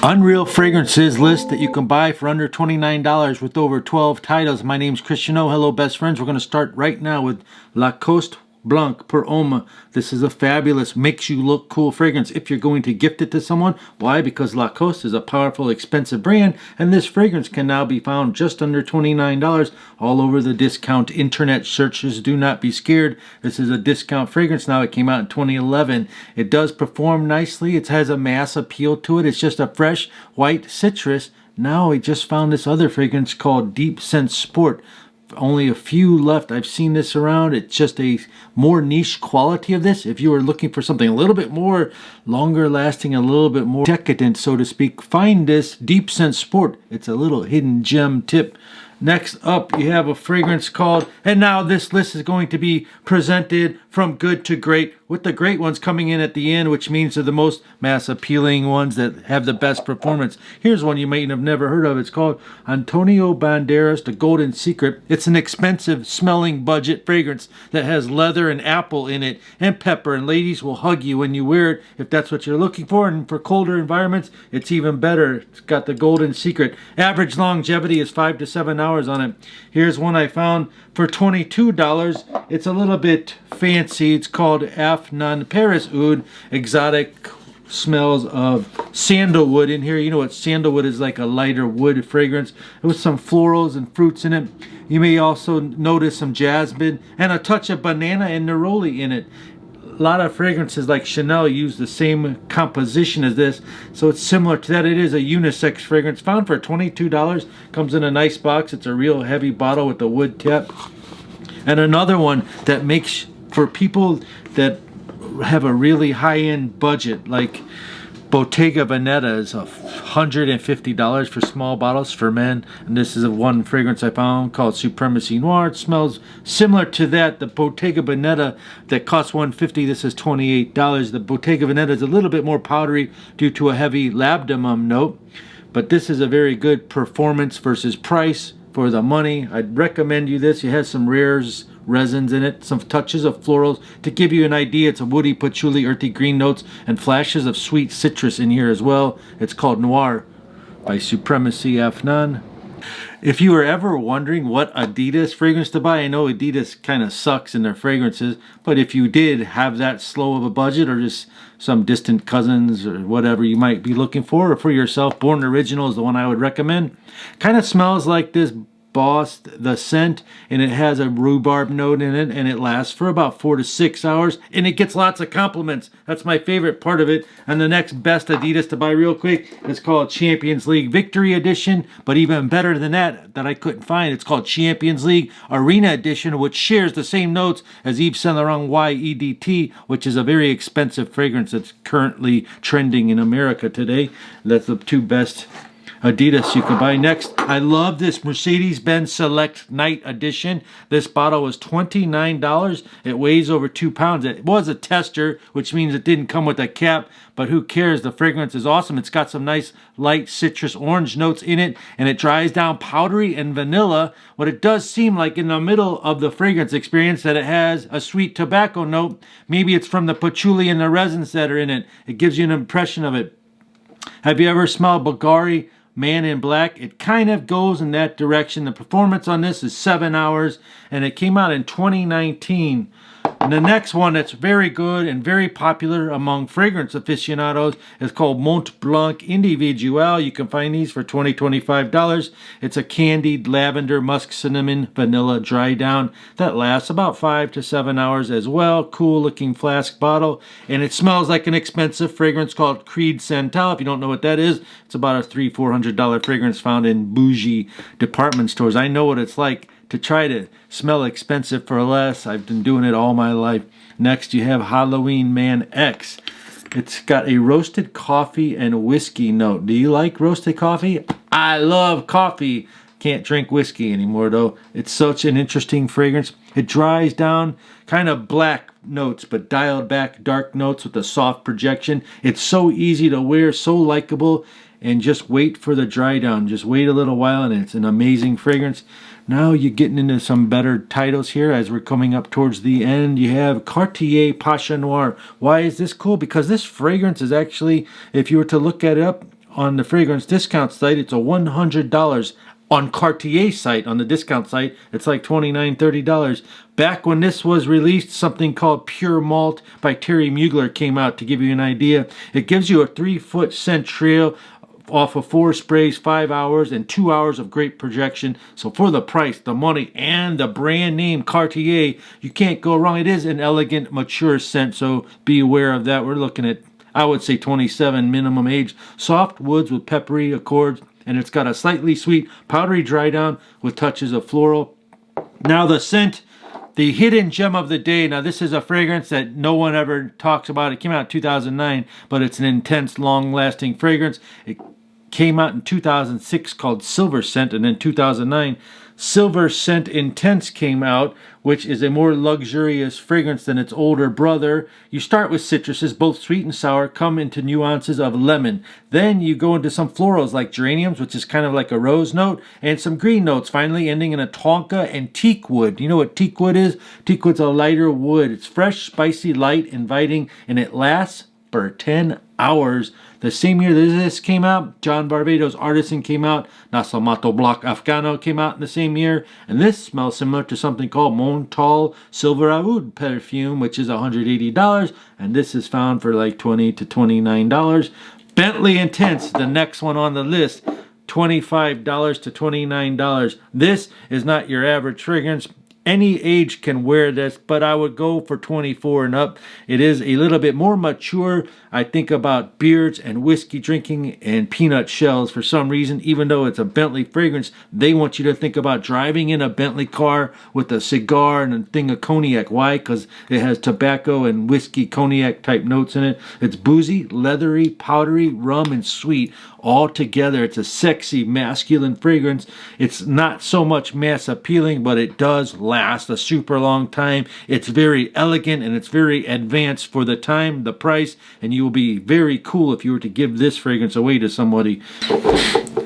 Unreal fragrances list that you can buy for under $29 with over 12 titles. My name's Christian O. Hello, best friends. We're going to start right now with Lacoste Blanc Per Homme. This is a fabulous, makes you look cool fragrance if you're going to gift it to someone. Why? Because Lacoste is a powerful, expensive brand, and this fragrance can now be found just under $29 all over the discount internet searches. Do not be scared. This is a discount fragrance now. It came out in 2011. It does perform nicely. It has a mass appeal to it. It's just a fresh white citrus. Now I just found this other fragrance called Deep Sense Sport. Only a few left. I've seen this around. It's just a more niche quality of this. If you are looking for something a little bit more longer lasting, a little bit more decadent, so to speak, find this Deep Sense Sport. It's a little hidden gem tip. Next up, you have a fragrance called, and now this list is going to be presented from good to great, with the great ones coming in at the end, which means they're the most mass appealing ones that have the best performance. Here's one you might have never heard of. It's called Antonio Banderas, The Golden Secret. It's an expensive smelling budget fragrance that has leather and apple in it and pepper, and ladies will hug you when you wear it if that's what you're looking for. And for colder environments, it's even better. It's got the Golden Secret. Average longevity is 5 to 7 hours on it. Here's one I found for $22. It's a little bit fancy. It's called Afnan Paris Oud. Exotic smells of sandalwood in here. You know what sandalwood is, like a lighter wood fragrance with some florals and fruits in it. You may also notice some jasmine and a touch of banana and neroli in it. A lot of fragrances like Chanel use the same composition as this, so it's similar to that. It is a unisex fragrance found for $22. Comes in a nice box. It's a real heavy bottle with a wood tip. And another one that makes for people that have a really high-end budget, like Bottega Veneta is $150 for small bottles for men. And this is one fragrance I found called Supremacy Noir. It smells similar to that. The Bottega Veneta that costs $150, this is $28. The Bottega Veneta is a little bit more powdery due to a heavy labdanum note. But this is a very good performance versus price for the money. I'd recommend you this. It has some rares, resins in it, some touches of florals to give you an idea. It's a woody, patchouli, earthy green notes and flashes of sweet citrus in here as well. It's called Noir by Supremacy Afnan. If you were ever wondering what Adidas fragrance to buy, I know Adidas kind of sucks in their fragrances, but if you did have that slow of a budget or just some distant cousins or whatever you might be looking for, or for yourself, Born Original is the one I would recommend. Kind of smells like this Boss, the scent, and it has a rhubarb note in it, and it lasts for about 4 to 6 hours, and it gets lots of compliments. That's my favorite part of it. And the next best Adidas to buy real quick is called Champions League Victory Edition, but even better than that I couldn't find, it's called Champions League Arena Edition, which shares the same notes as Yves Saint Laurent YEDT, which is a very expensive fragrance that's currently trending in America today. That's the two best Adidas you can buy. Next, I love this Mercedes-Benz Select Night Edition. This bottle was $29. It weighs over 2 pounds. It was a tester, which means it didn't come with a cap, but who cares? The fragrance is awesome. It's got some nice light citrus orange notes in it, and it dries down powdery and vanilla. What it does seem like in the middle of the fragrance experience that it has a sweet tobacco note. Maybe it's from the patchouli and the resins that are in it. It gives you an impression of it. Have you ever smelled Bulgari Man in Black? It kind of goes in that direction. The performance on this is 7 hours, and it came out in 2019. And the next one that's very good and very popular among fragrance aficionados is called Mont Blanc Individual. You can find these for $20, $25. It's a candied lavender, musk, cinnamon, vanilla dry down that lasts about 5 to 7 hours as well. Cool looking flask bottle, and it smells like an expensive fragrance called Creed Santal. If you don't know what that is, it's about a $300-$400 fragrance found in bougie department stores. I know what it's like to try to smell expensive for less. I've been doing it all my life. Next, you have Halloween Man X. It's got a roasted coffee and whiskey note. Do you like roasted coffee? I love coffee. Can't drink whiskey anymore though. It's such an interesting fragrance. It dries down, kind of black notes, but dialed back dark notes with a soft projection. It's so easy to wear, so likable, and just wait for the dry down. Just wait a little while and it's an amazing fragrance. Now you're getting into some better titles here as we're coming up towards the end. You have Cartier Passion Noir. Why is this cool? Because this fragrance is actually, if you were to look at it up, on the fragrance discount site, it's a $100. On Cartier site, on the discount site, it's like $29, $30. Back when this was released, something called Pure Malt by Terry Mugler came out. To give you an idea, it gives you a 3-foot scent trail off of 4 sprays, 5 hours, and 2 hours of great projection. So for the price, the money, and the brand name Cartier, you can't go wrong. It is an elegant, mature scent, so be aware of that. We're looking at, I would say, 27 minimum age. Soft woods with peppery accords, and it's got a slightly sweet, powdery dry down with touches of floral. Now the scent, the hidden gem of the day. Now this is a fragrance that no one ever talks about. It came out in 2009, but it's an intense, long-lasting fragrance. It came out in 2006 called Silver Scent, and in 2009 Silver Scent Intense came out, which is a more luxurious fragrance than its older brother. You start with citruses, both sweet and sour, come into nuances of lemon. Then you go into some florals like geraniums, which is kind of like a rose note, and some green notes, finally ending in a tonka and teak wood. You know what teak wood is? Teak wood's a lighter wood. It's fresh, spicy, light, inviting, and it lasts for 10 hours. The same year that this came out, John Barbados Artisan came out, Nasamato Block Afghano came out in the same year, and this smells similar to something called Montal Silver Oud perfume, which is $180, and this is found for like $20 to $29. Bentley Intense, the next one on the list, $25 to $29. This is not your average fragrance. Any age can wear this, but I would go for 24 and up. It is a little bit more mature. I think about beards and whiskey drinking and peanut shells for some reason. Even though it's a Bentley fragrance, they want you to think about driving in a Bentley car with a cigar and a thing of cognac. Why? Because it has tobacco and whiskey cognac type notes in it. It's boozy, leathery, powdery, rum, and sweet all together. It's a sexy, masculine fragrance. It's not so much mass appealing, but it does last a super long time. It's very elegant and it's very advanced for the time, the price, and you will be very cool if you were to give this fragrance away to somebody.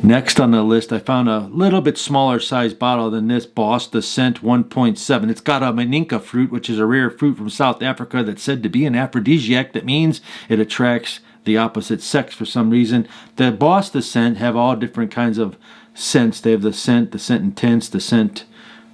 Next on the list, I found a little bit smaller size bottle than this, Boss the Scent 1.7. It's got a maninka fruit, which is a rare fruit from South Africa that's said to be an aphrodisiac. That means it attracts the opposite sex for some reason. The Boss the Scent have all different kinds of scents. They have the scent intense, the scent.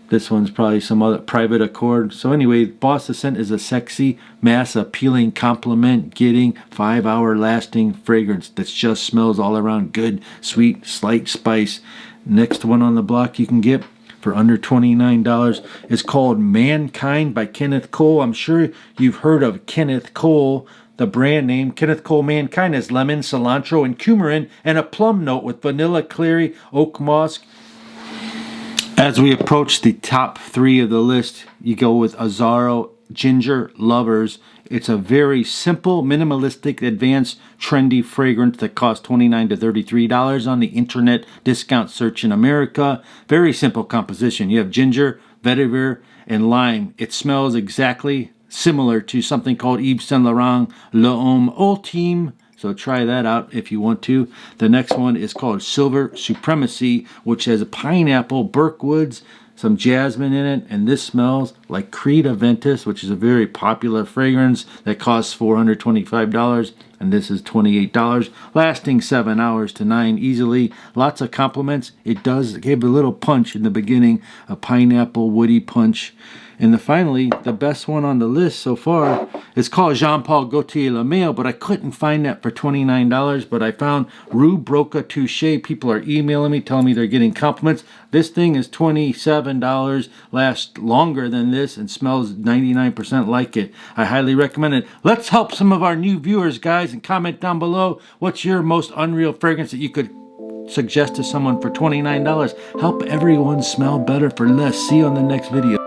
This one's probably some other private accord. So anyway, Boss the Scent is a sexy, mass appealing, compliment getting, 5-hour lasting fragrance that just smells all around good, sweet, slight spice. Next one on the block you can get for under $29 is called Mankind by Kenneth Cole. I'm sure you've heard of Kenneth Cole. The brand name, Kenneth Cole Mankind, is lemon, cilantro, and coumarin, and a plum note with vanilla, clary, oak moss. As we approach the top 3 of the list, you go with Azzaro Ginger Lovers. It's a very simple, minimalistic, advanced, trendy fragrance that costs $29 to $33 on the internet discount search in America. Very simple composition. You have ginger, vetiver, and lime. It smells exactly similar to something called Yves Saint Laurent L'Homme Ultime. So try that out if you want to. The next one is called Silver Supremacy, which has a pineapple, Berkwoods, some jasmine in it, and this smells like Creed Aventus, which is a very popular fragrance that costs $425, and this is $28, lasting 7 hours to 9 easily. Lots of compliments. It does give a little punch in the beginning, a pineapple woody punch. And finally, the best one on the list so far is called Jean Paul Gaultier Le Male, but I couldn't find that for $29. But I found Rue Broca Touche. People are emailing me, telling me they're getting compliments. This thing is $27, lasts longer than this, and smells 99% like it. I highly recommend it. Let's help some of our new viewers, guys, and comment down below what's your most unreal fragrance that you could suggest to someone for $29. Help everyone smell better for less. See you on the next video.